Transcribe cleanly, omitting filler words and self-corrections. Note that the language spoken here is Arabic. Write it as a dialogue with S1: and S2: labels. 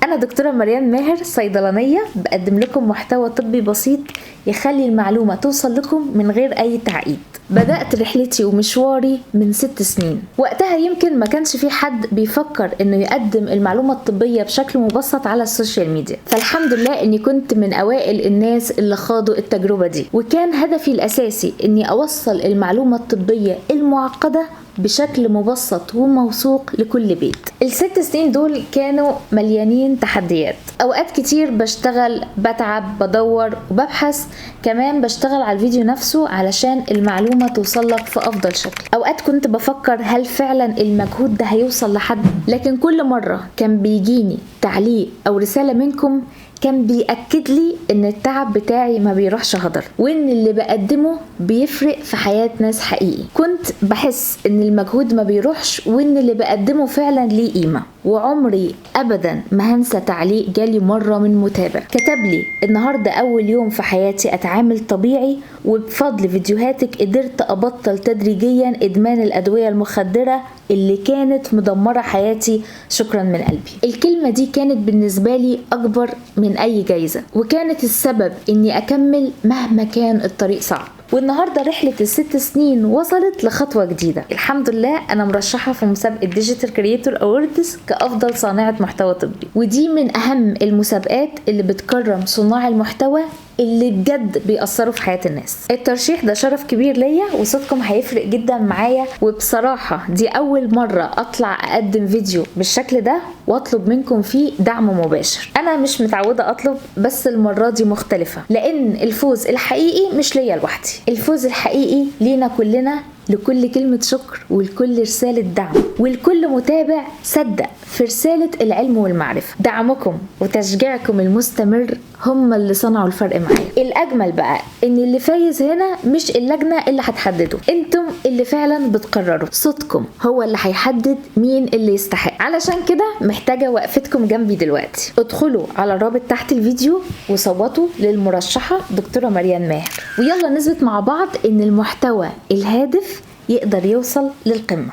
S1: أنا دكتورة مريان ماهر، صيدلانية، بقدم لكم محتوى طبي بسيط يخلي المعلومة توصل لكم من غير أي تعقيد. بدأت رحلتي ومشواري من 6 سنين. وقتها يمكن ما كانش في حد بيفكر إنه يقدم المعلومة الطبية بشكل مبسط على السوشيال ميديا، فالحمد لله إني كنت من أوائل الناس اللي خاضوا التجربة دي، وكان هدفي الأساسي إني أوصل المعلومة الطبية المعقدة بشكل مبسط وموثوق لكل بيت. ال6 سنين دول كانوا مليانين تحديات، اوقات كتير بشتغل، بتعب، بدور وببحث، كمان بشتغل على الفيديو نفسه علشان المعلومة توصلك في افضل شكل. اوقات كنت بفكر هل فعلا المجهود ده هيوصل لحد، لكن كل مرة كان بيجيني تعليق او رسالة منكم كان بيأكد لي ان التعب بتاعي ما بيروحش هدر، وان اللي بقدمه بيفرق في حياة ناس حقيقي. كنت بحس ان المجهود ما بيروحش، وان اللي بقدمه فعلا ليه قيمة. وعمري ابدا ما هنسى تعليق جالي مرة من متابع كتب لي: النهاردة اول يوم في حياتي اتعامل طبيعي، وبفضل فيديوهاتك قدرت ابطل تدريجيا ادمان الادوية المخدرة اللي كانت مدمرة حياتي، شكرا من قلبي. الكلمة دي كانت بالنسبة لي أكبر من أي جايزة، وكانت السبب إني أكمل مهما كان الطريق صعب. والنهاردة رحلة ال6 سنين وصلت لخطوة جديدة. الحمد لله أنا مرشحة في مسابقة ديجيتال كرياتور أووردز كأفضل صانعة محتوى طبي، ودي من أهم المسابقات اللي بتكرم صناع المحتوى اللي بجد بيأثروا في حياة الناس. الترشيح ده شرف كبير ليا، وصوتكم هيفرق جدا معايا. وبصراحة دي أول مرة أطلع أقدم فيديو بالشكل ده وأطلب منكم فيه دعم مباشر. أنا مش متعودة أطلب، بس المرة دي مختلفة، لأن الفوز الحقيقي مش ليا لوحدي، الفوز الحقيقي لينا كلنا، لكل كلمة شكر، ولكل رسالة دعم، ولكل متابع صدق في رسالة العلم والمعرفة. دعمكم وتشجيعكم المستمر هم اللي صنعوا الفرق معايا. الأجمل بقى إن اللي فايز هنا مش اللجنة اللي هتحدده، انتم اللي فعلا بتقرروا. صوتكم هو اللي هيحدد مين اللي يستحق. علشان كده محتاجة وقفتكم جنبي دلوقتي. ادخلوا على الرابط تحت الفيديو وصوتوا للمرشحة دكتورة مريان ماهر، ويلا نثبت مع بعض إن المحتوى الهادف يقدر يوصل للقمة.